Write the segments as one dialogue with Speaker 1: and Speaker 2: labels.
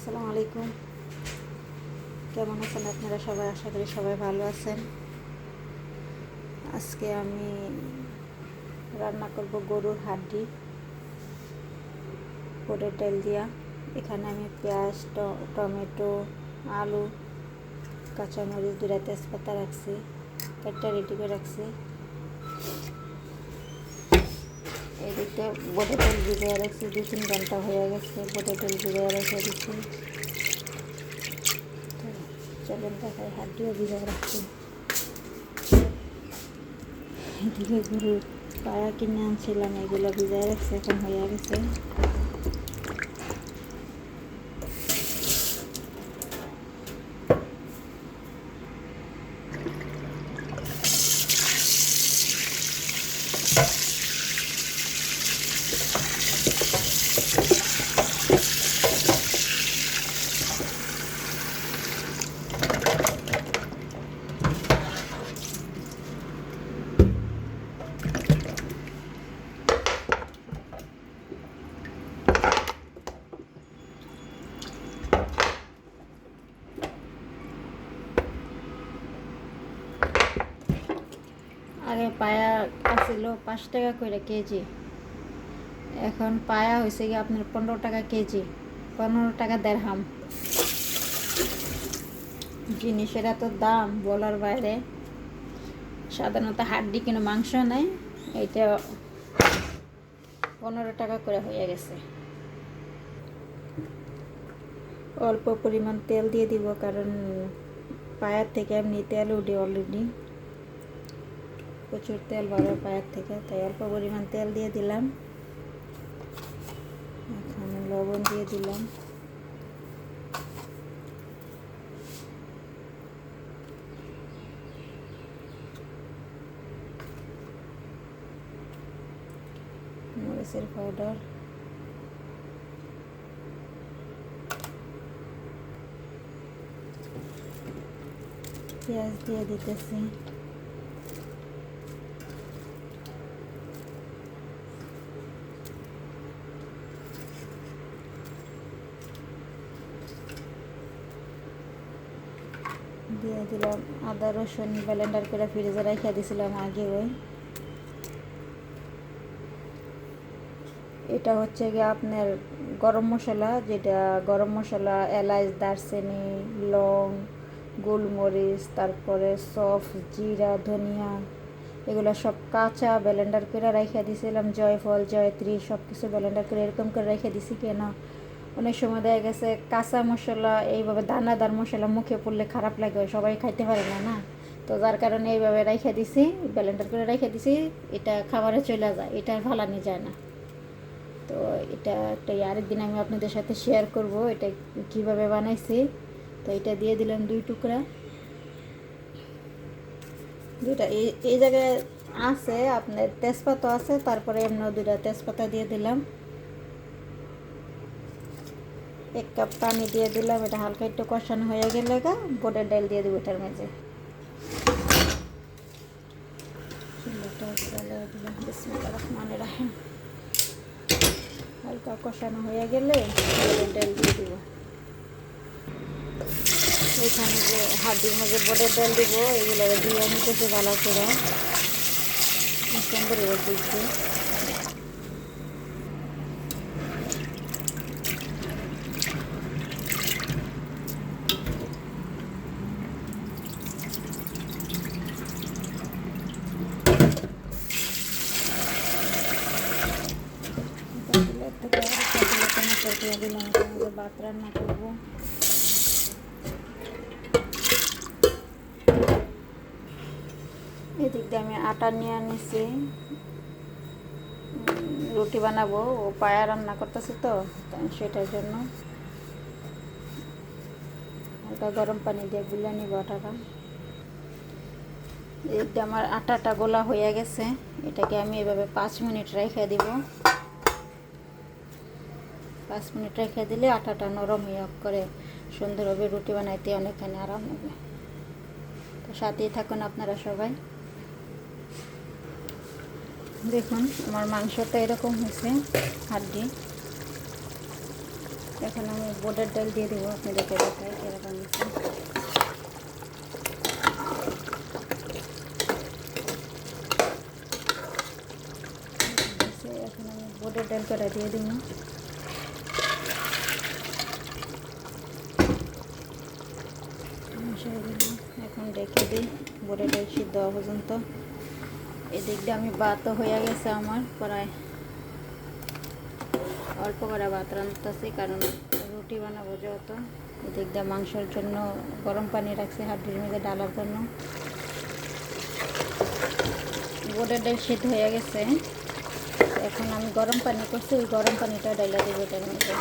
Speaker 1: আসসালামু আলাইকুম। কেমন আছেন আপনারা সবাই? আশা করি সবাই ভালো আছেন। আজকে আমি রান্না করব গরুর হাড্ডি পোড়ের ডাল দিয়া। এখানে আমি পেঁয়াজ, টমেটো, আলু, কাঁচামরিচ, দুটা তেজপাতা রাখছি, একটা রেডি করে রাখছি। এদিকে বোটের ডাল ভিজিয়ে রাখছি, 2-3 ঘন্টা হয়ে গেছে। বোটের ডাল ভিজিয়ে রেখে দিচ্ছি। চলুন দেখাই, হাড্ডিও ভিজিয়ে রাখছি। এদিকে গরুর পায়া কিনে আনছিলাম, এগুলো ভিজায় রাখছে, এখন হয়ে গেছে। আগে পায়া আসছিল 5 টাকা করে কেজি, এখন পায়া হয়েছে গিয়ে আপনার 15 টাকা কেজি, 15 টাকা দেড়হাম। জিনিসের এত দাম বলার বাইরে। সাধারণত হাড্ডি কিনে মাংস নেয়, এইটা 15 টাকা করে হয়ে গেছে। অল্প পরিমাণ তেল দিয়ে দিব, কারণ পায়ার থেকে এমনি তেল উঠে অলরেডি, প্রচুর তেল বাড়ে পায়ের থেকে, তাই অল্প পরিমাণ তেল দিয়ে দিলাম। এখানে লবণ দিয়ে দিলাম, মরিচের পাউডার, পেঁয়াজ দিয়ে দিতেছি, দিয়ে দিলাম আদা রসুন ব্লেন্ডার করে ফ্রিজে রেখে দিয়েছিলাম আগে। এটা হচ্ছে গিয়ে আপনার গরম মশলা, যেটা গরম মশলা, এলাচ, দারচিনি, লং, গোলমরিচ, তারপরে সফ, জিরা, ধনিয়া, এগুলো সব কাঁচা ব্লেন্ডার করে রেখে দিয়েছিলাম। জয়ফল, জয়ত্রী, সব কিছু ব্লেন্ডার করে এরকম করে রেখে দিছি। কেন অনেক সময় দেখা গেছে কাঁচা মশলা, এইভাবে দানাদার মশলা মুখে পড়লে খারাপ লাগে, সবাই খাইতে পারে না না, তো যার কারণে এইভাবে রেখে দিছি, ব্লেন্ডার করে রেখে দিছি। এটা খাবারে চলে যায়, এটা আর ভালানি যায় না। তো এটা একটা আরেকদিন আমি আপনাদের সাথে শেয়ার করব এটা কিভাবে বানাইছি। তো এটা দিয়ে দিলাম 2 টুকরা, দুইটা এই জায়গায় আছে আপনার তেজপাতা আছে, তারপরে এমনি 2টা তেজপাতা দিয়ে দিলাম। 1 কাপ পানি দিয়ে দিলাম। এটা হালকা একটু কষানো হয়ে গেলে বোটের ডাল দিয়ে দেবো এটার মাঝে। বিসমিল্লাহির রহমানির রহিম। হালকা কষানো হয়ে গেলে বোটের ডাল দিয়ে দিব। এখানে যে হাড্ডির মধ্যে বোটের ডাল দিব, এগুলো দিয়ে নিতেছে ভালো করে, সুন্দর করে দিচ্ছে। ভাত রান্না করবো। এদিক দিয়ে আমি আটা নিয়ে নিছি, রুটি বানাবো। ও পায়া রান্না করতেছে, তো সেটার জন্য হালকা গরম পানি দিয়ে গুলে নিব আটাটা। এদিক দিয়ে আমার আটাটা গোলা হয়ে গেছে। এটাকে আমি এভাবে 5 মিনিট রেখে দিব। 5 মিনিট রেখে দিলে আটাটা নরম হয়ে করে সুন্দরভাবে রুটি বানাইতে অনেকখানি আরাম হবে। তো সাথেই থাকুন আপনারা সবাই। দেখুন আমার মাংসটা এরকম হয়েছে, হাড্ডি। এখন আমি বুটের ডাল দিয়ে দেবো, আপনাদেরকে দেখাই কীরকম হয়েছে। এখন আমি বুটের ডাল কটা দিয়ে দেবো। এখন রেখে দিই বুটের ডাল সিদ্ধ হওয়া পর্যন্ত। এদিক দিয়ে আমি ভাতও হয়ে গেছে আমার প্রায়, অল্প করে ভাত রাঁধতেছি কারণ রুটি বানাবো যেহেতু। এদিক দিয়ে মাংসের জন্য গরম পানি রাখছি হাড্ডির মধ্যে ডালার জন্য। বুটের ডাল সিদ্ধ হয়ে গেছে, এখন আমি গরম পানি করছি, ওই গরম পানিটা ডালা দিব এটার মধ্যে।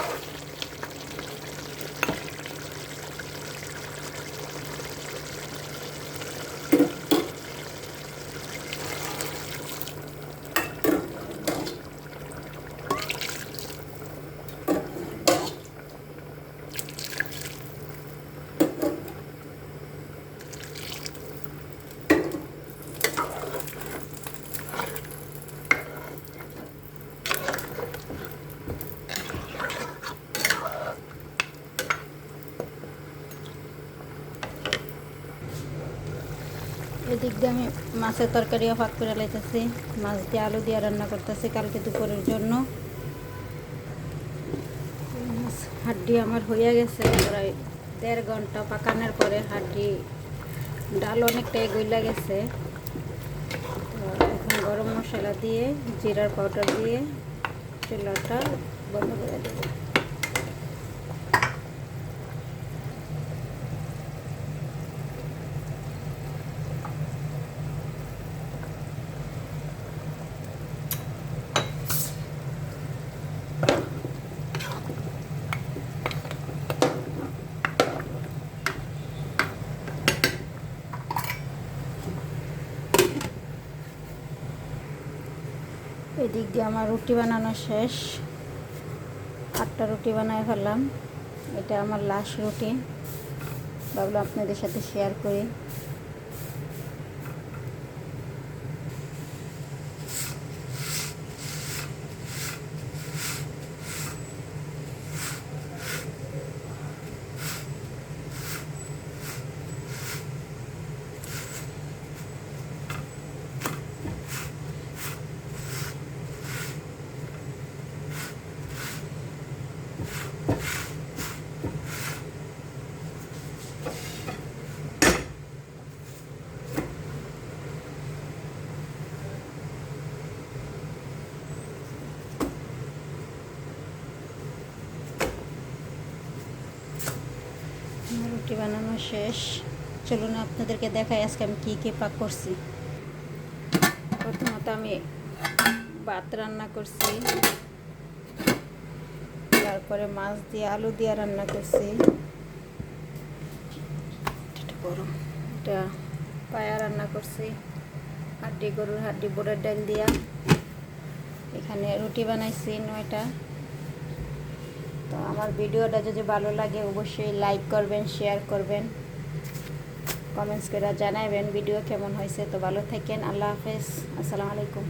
Speaker 1: এদিক দিয়ে আমি মাছের তরকারিও ভাগ করে লাইতেছি, মাছ দিয়ে আলু দিয়ে রান্না করতেছি কালকে দুপুরের জন্য। মাছ হাড্ডি আমার হয়ে গেছে প্রায় 1.5 ঘন্টা পাকানোর পরে। হাড্ডি ডাল অনেকটাই গইলা গেছে। তো এখন গরম মশলা দিয়ে জিরার পাউডার দিয়ে চুলাটা বন্ধ করে দেবো। এদিক দিয়ে আমার রুটি বানানো শেষ, 8টা রুটি বানায় ফেললাম। এটা আমার লাস্ট রুটি, ভাবলাম আপনাদের সাথে শেয়ার করি। রুটি বানানো শেষ, চলুন আপনাদেরকে দেখাই আজকে আমি কী কী পাক করছি। প্রথমত আমি ভাত রান্না করছি, তারপরে মাছ দিয়ে আলু দিয়ে রান্না করছি, এটা পায়া রান্না করছি, হাড্ডি গরুর হাড্ডি বুটের ডাল দিয়া। এখানে রুটি বানাইছি 9টা। তো আমার ভিডিওটা যদি ভালো লাগে অবশ্যই লাইক করবেন, শেয়ার করবেন, কমেন্টস করে জানাবেন ভিডিও কেমন হয়েছে। তো ভালো থাকেন, আল্লাহ হাফেজ, আসসালামু আলাইকুম।